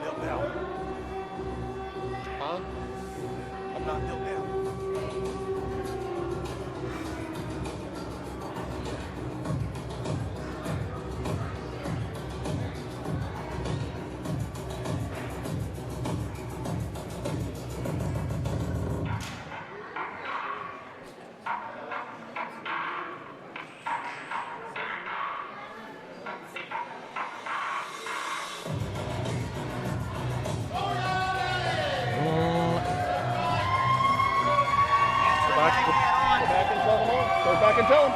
built out. Huh? I'm not built out. Go back and tell him.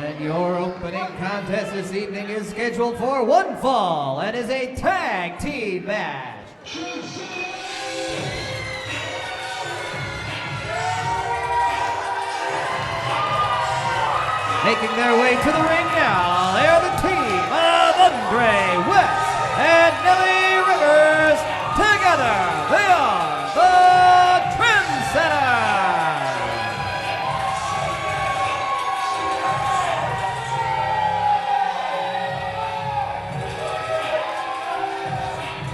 And your opening contest this evening is scheduled for one fall and is a tag team match. Making their way to the ring now, they are the team of Andre West and Nelly Rivers. Together, they are the Trendsetters.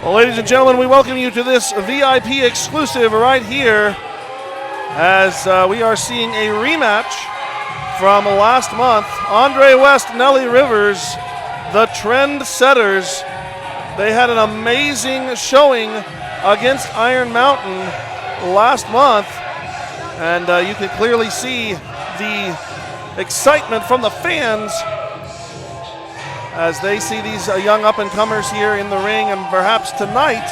Well, ladies and gentlemen, we welcome you to this VIP exclusive right here as we are seeing a rematch from last month. Andre West, Nelly Rivers, the Trendsetters. They had an amazing showing against Iron Mountain last month, and you can clearly see the excitement from the fans as they see these young up-and-comers here in the ring, and perhaps tonight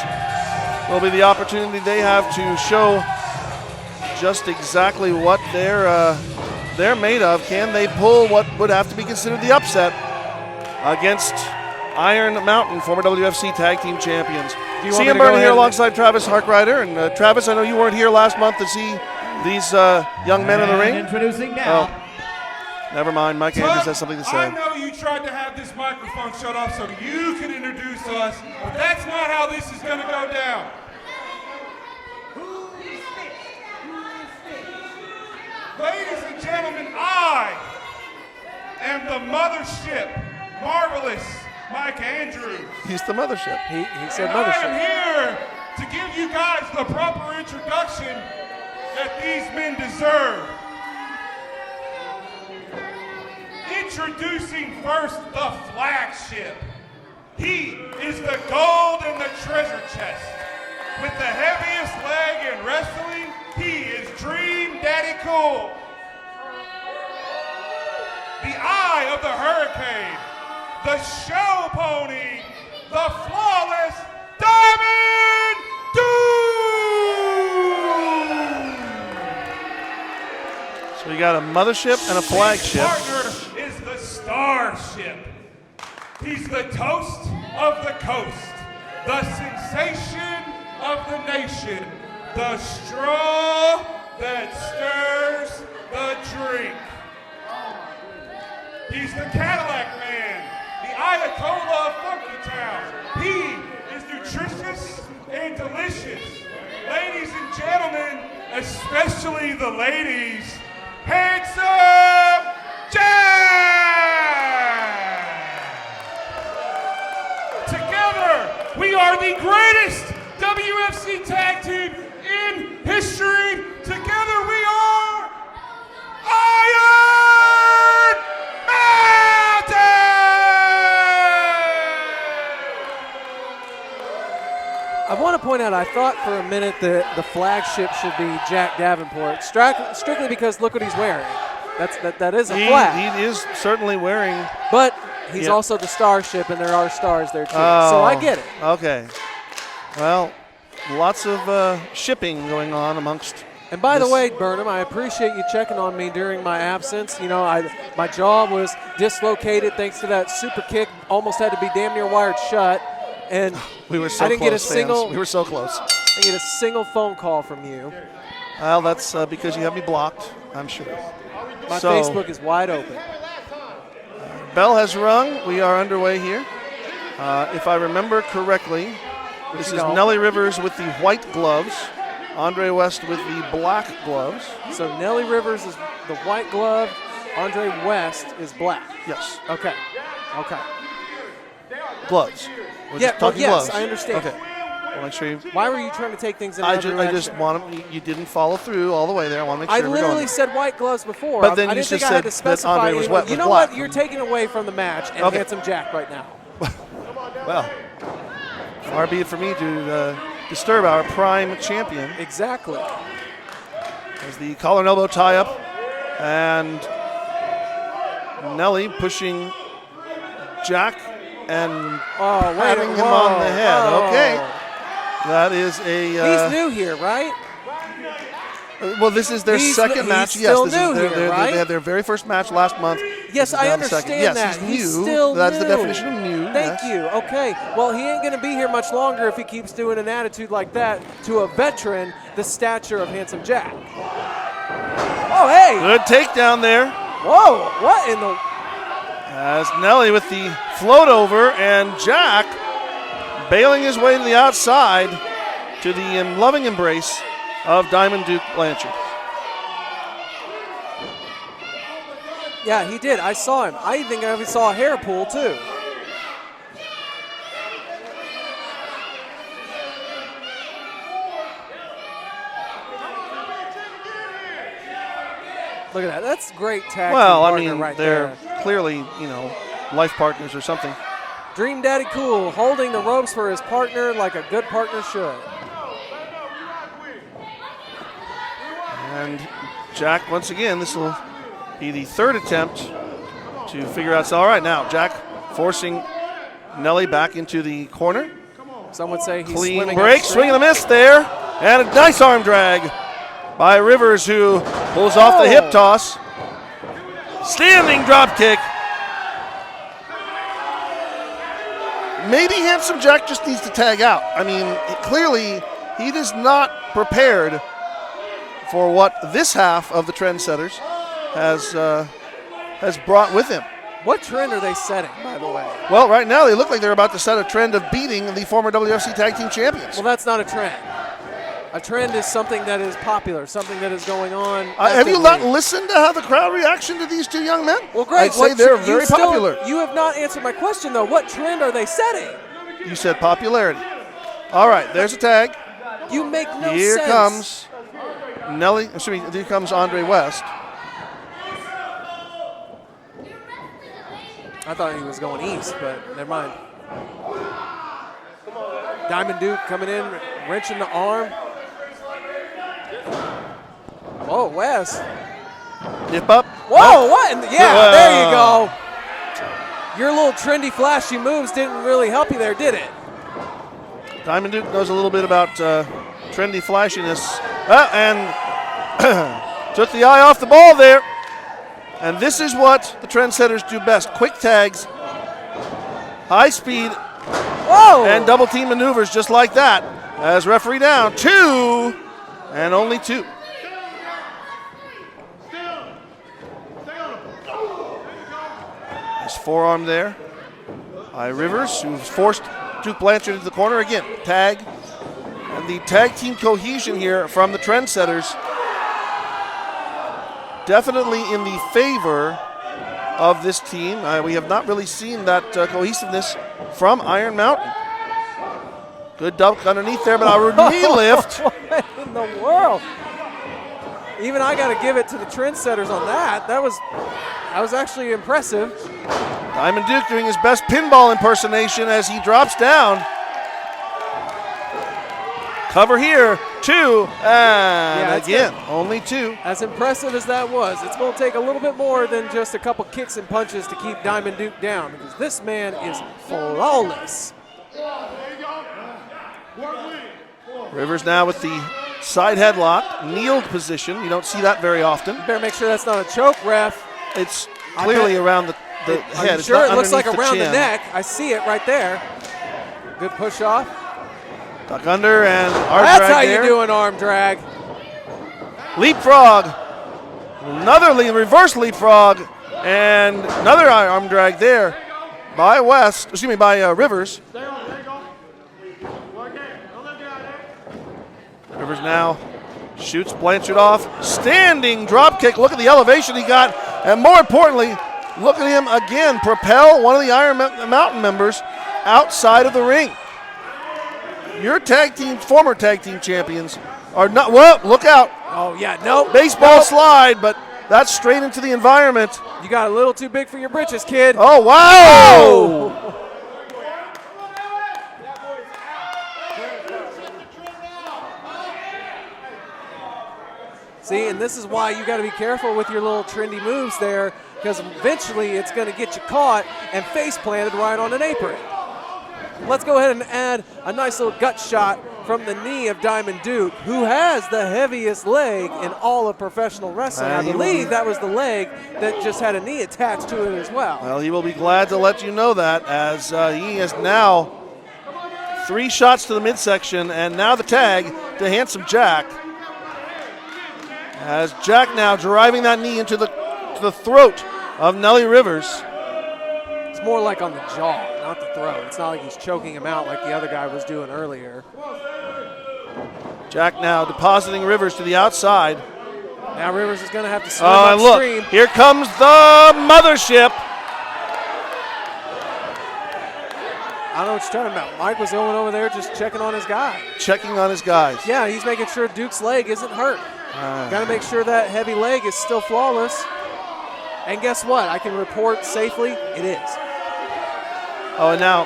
will be the opportunity they have to show just exactly what they're made of. Can they pull what would have to be considered the upset against Iron Mountain, former WFC Tag Team Champions? CM Burton here alongside Travis Harkrider. And Travis, I know you weren't here last month to see these young men in the ring. Introducing now. Oh, never mind, Mike Andrews has something to say. I know you tried to have this microphone shut off so you could introduce us, but that's not how this is going to go down. Ladies and gentlemen, I am the mothership, Marvelous Mike Andrews. He's the mothership. He said And I mothership. am here to give you guys the proper introduction that these men deserve. Introducing first the flagship. He is the gold in the treasure chest. With the heaviest leg in wrestling, he is Dream Daddy Cool. The eye of the hurricane, the show pony, the flawless Diamond Doom. So we got a mothership and a flagship. His partner is the Starship. He's the toast of the coast, the sensation of the nation, the straw that stirs the drink. He's the Cadillac Man, the Ayatollah of Funky Town. He is nutritious and delicious. Ladies and gentlemen, especially the ladies, Handsome Jack! Together, we are the greatest WFC tag team in history. Together, we are Iron Mountain! I want to point out, I thought for a minute that the flagship should be Jack Davenport, strictly because look what he's wearing. That is a flag. He is certainly wearing. But He's Yeah. also the Starship, and there are stars there too. Oh, So I get it. Okay. Well, lots of shipping going on amongst. And by the this- way, Burnham, I appreciate you checking on me during my absence. You know, my jaw was dislocated thanks to that super kick. Almost had to be damn near wired shut. And We were so I didn't close, get a fans. single. We were so close. I didn't get a single phone call from you. Well, that's because you have me blocked, I'm sure. My So- Facebook is wide open. Bell has rung. We are underway here. If I remember correctly, this you is don't. Nelly Rivers with the white gloves, Andre West with the black gloves. So Nelly Rivers is the white glove. Andre West is black. Yes, Okay. Okay. gloves. We're Yeah, just talking well, yes, gloves. I understand. Okay. Well, make sure you. Why were you trying to take things in I another just direction? want to. You didn't follow through all the way there. I want to make I sure we're literally going. said white gloves before. But then I you didn't think just I had to said that specify Andre was anyone. wet You with know black. what? You're taking away from the match and Okay. Handsome Jack right now. Well, far be it for me to disturb our prime champion. Exactly. As the collar and elbow tie up, and Nelly pushing Jack and Oh, wait. patting him whoa, on the head. whoa. Okay, that is a. He's new here, right? Well, this is their He's second match. he's yes, still this is new their, here, right? they had their very first match last month. Yes, This is I now the second. understand Yes, that. he's new. still That's new. the definition of new. Thank yes. you. Okay. Well, he ain't going to be here much longer if he keeps doing an attitude like that to a veteran the stature of Handsome Jack. Oh, hey. Good takedown there. Whoa. What in the... As Nelly with the float over, and Jack bailing his way to the outside to the loving embrace of Diamond Duke Blanchard. Yeah, he did. I saw him. I think I even saw a hair pull, too. Look at that. That's great tag Well, team I partner mean, right they're there. clearly, life partners or something. Dream Daddy Cool holding the ropes for his partner like a good partner should. And Jack, once again, this will be the third attempt to figure out. So, all right, now Jack forcing Nelly back into the corner. Some would say he's Clean swimming break, upstream. swing and a miss there, and a nice arm drag by Rivers, who pulls off the hip toss. Standing drop kick. Maybe Handsome Jack just needs to tag out. I mean, clearly he is not prepared for what this half of the Trendsetters has brought with him. What trend are they setting, by the way? Well, right now they look like they're about to set a trend of beating the former WFC Tag Team Champions. Well, that's not a trend. A trend is something that is popular, something that is going on. Have you not actively. listened to how the crowd reaction to these two young men? Well, great. I'd say What they're tr- very you still- popular. You have not answered my question, though. What trend are they setting? You said popularity. All right, there's a tag. You make no Here sense. comes Nelly. Here comes Andre West. I thought he was going east, but never mind. Diamond Duke coming in, wrenching the arm. Whoa, Wes. Nip up. Whoa, what? Yeah, Whoa. there you go. Your little trendy, flashy moves didn't really help you there, did it? Diamond Duke knows a little bit about trendy flashiness. And took the eye off the ball there. And this is what the Trendsetters do best. Quick tags, high speed, Whoa! and double team maneuvers just like that. As referee down, 2 and only 2. His forearm there by Rivers, who's forced Duke Blanchard into the corner. Again, tag. And the tag team cohesion here from the Trendsetters definitely in the favor of this team. We have not really seen that cohesiveness from Iron Mountain. Good dunk underneath there, but a knee lift. What in the world? Even I got to give it to the Trendsetters on that. That was actually impressive. Diamond Duke doing his best pinball impersonation as he drops down. Cover here 2, and that's again, only 2. As impressive as that was, it's going to take a little bit more than just a couple kicks and punches to keep Diamond Duke down, because this man is flawless. Rivers now with the side headlock, kneeled position. You don't see that very often. You better make sure that's not a choke, ref. It's clearly around the Are head. you It's sure? not It looks like underneath around the chin. neck. I see it right there. Good push off. Duck under and arm That's drag how there. you do an arm drag. Leapfrog. Another reverse leapfrog. And another arm drag there by Rivers. Rivers now shoots Blanchard off. Standing drop kick. Look at the elevation he got. And more importantly, look at him again propel one of the Iron Mountain members outside of the ring. Your former tag team champions are not, well, look out. Oh, yeah, nope. Baseball slide, but that's straight into the environment. You got a little too big for your britches, kid. Oh, wow. See, and this is why you got to be careful with your little trendy moves there, because eventually it's going to get you caught and face planted right on an apron. Let's go ahead and add a nice little gut shot from the knee of Diamond Duke, who has the heaviest leg in all of professional wrestling. I believe that was the leg that just had a knee attached to it as well. Well, he will be glad to let you know that, as he has now 3 shots to the midsection and now the tag to Handsome Jack. As Jack now driving that knee into the throat of Nelly Rivers. It's more like on the jaw, not the throat. It's not like he's choking him out like the other guy was doing earlier. Jack now depositing Rivers to the outside. Now Rivers is going to have to swim And upstream. look, here comes the mothership. I don't know what you're talking about. Mike was going over there just checking on his guy. Checking on his guys. Yeah, he's making sure Duke's leg isn't hurt. Got to make sure that heavy leg is still flawless. And guess what? I can report safely, it is. Oh, and now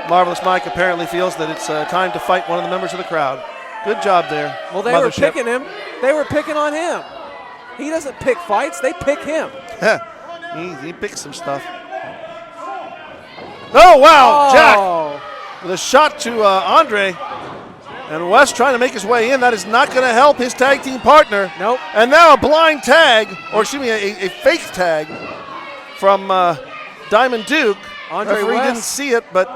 Marvelous Mike apparently feels that it's time to fight one of the members of the crowd. Good job there. Well, they were picking him. They were picking on him. He doesn't pick fights. They pick him. he picks some stuff. Oh, wow. Oh. Jack with a shot to Andre. And West trying to make his way in. That is not going to help his tag team partner. Nope. And now a blind tag, or excuse me, a fake tag from Diamond Duke. Andre Referee West. didn't see it, but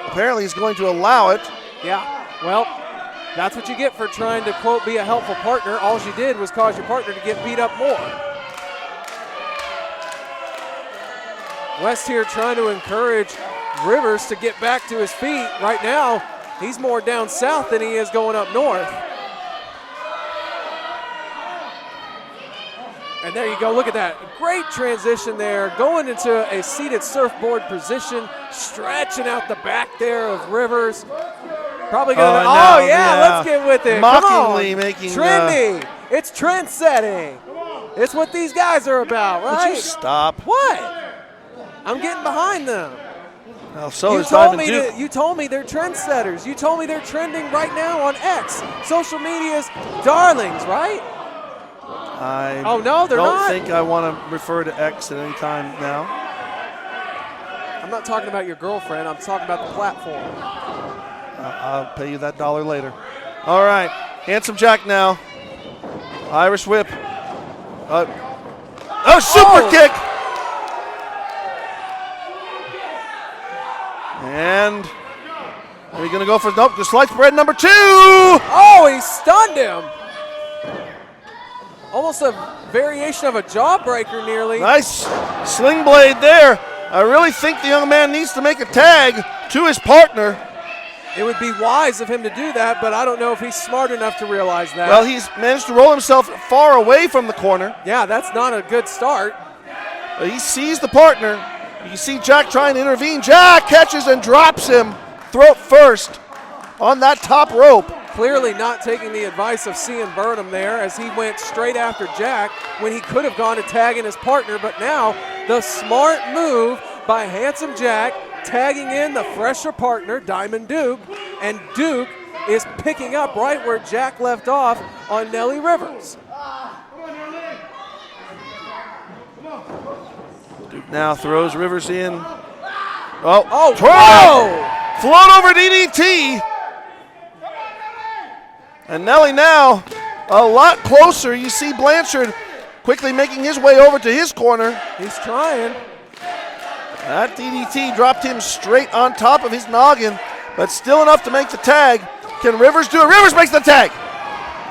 apparently he's going to allow it. Yeah, well, that's what you get for trying to, quote, be a helpful partner. All you did was cause your partner to get beat up more. West here trying to encourage Rivers to get back to his feet. Right now, he's more down south than he is going up north. And there you go, look at that. Great transition there, going into a seated surfboard position, stretching out the back there of Rivers. Probably gonna, let's get with it. Mockingly Come on. making, trendy. It's trend setting. It's what these guys are about, right? Would you stop? What? I'm getting behind them. Well, so You is told Diamond me Duke. you told me they're trendsetters. You told me they're trending right now on X, social media's darlings, right? I Oh, no, they're don't not? think I want to refer to X at any time now. I'm not talking about your girlfriend. I'm talking about the platform. I'll pay you that $1 later. All right, Handsome Jack now. Irish whip. Super kick. And are we going to go for, nope, the slice spread number 2. Oh, he stunned him. Almost a variation of a jawbreaker nearly. Nice sling blade there. I really think the young man needs to make a tag to his partner. It would be wise of him to do that, but I don't know if he's smart enough to realize that. Well, he's managed to roll himself far away from the corner. Yeah, that's not a good start. He sees the partner. You can see Jack trying to intervene. Jack catches and drops him throat first on that top rope. Clearly not taking the advice of Cian Burnham there, as he went straight after Jack when he could have gone to tagging his partner. But now the smart move by Handsome Jack, tagging in the fresher partner, Diamond Duke. And Duke is picking up right where Jack left off on Nelly Rivers. Duke now throws Rivers in. Oh, Whoa! float over DDT. And Nelly now a lot closer. You see Blanchard quickly making his way over to his corner. He's trying. That DDT dropped him straight on top of his noggin, but still enough to make the tag. Can Rivers do it? Rivers makes the tag.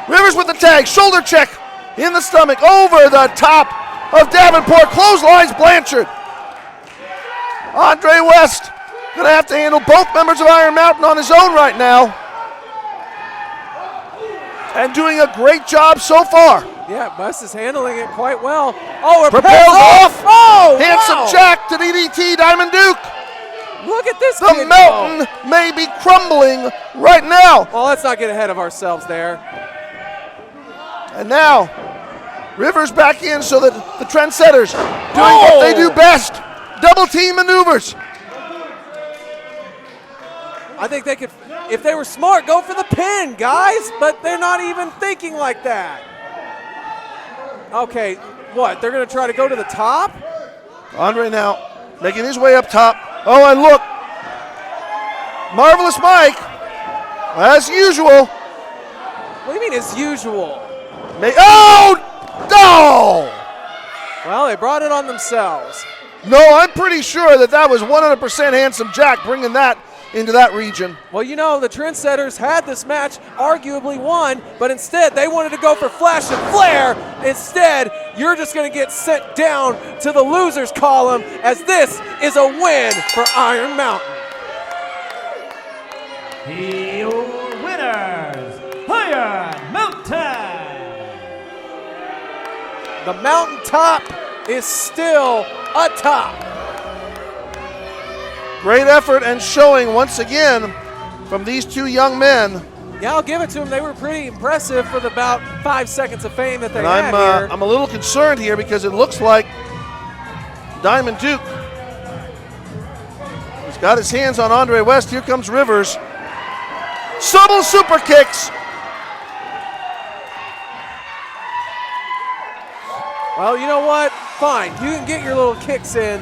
Rivers with the tag. Shoulder check in the stomach over the top of Davenport. Clotheslines Blanchard. Andre West going to have to handle both members of Iron Mountain on his own right now. And doing a great job so far. Yeah, West is handling it quite well. Oh, it Propels off. Oh, Handsome wow. Jack to DDT, Diamond Duke. Look at this The kid mountain go. may be crumbling right now. Well, let's not get ahead of ourselves there. And now, Rivers back in so that the trendsetters doing what they do best. Double team maneuvers. I think they could, if they were smart, go for the pin, guys, but they're not even thinking like that. Okay, what? They're going to try to go to the top? Andre now making his way up top. Oh, and look. Marvelous Mike, as usual. What do you mean as usual? No! Well, they brought it on themselves. No, I'm pretty sure that was 100% Handsome Jack bringing that into that region. Well, you know, the Trendsetters had this match arguably won, but instead they wanted to go for flash and flare. Instead, you're just going to get sent down to the losers column, as this is a win for Iron Mountain. Your winners, Iron Mountain. The mountaintop is still atop. Great effort and showing once again from these two young men. Yeah, I'll give it to them. They were pretty impressive for the about 5 seconds of fame that they And had here. I'm a little concerned here because it looks like Diamond Duke has got his hands on Andre West. Here comes Rivers. Subtle super kicks. Well, you know what? Fine. You can get your little kicks in,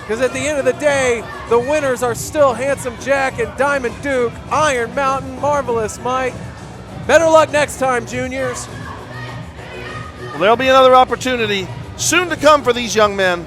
because at the end of the day, the winners are still Handsome Jack and Diamond Duke. Iron Mountain, Marvelous Mike. Better luck next time, juniors. Well, there'll be another opportunity soon to come for these young men.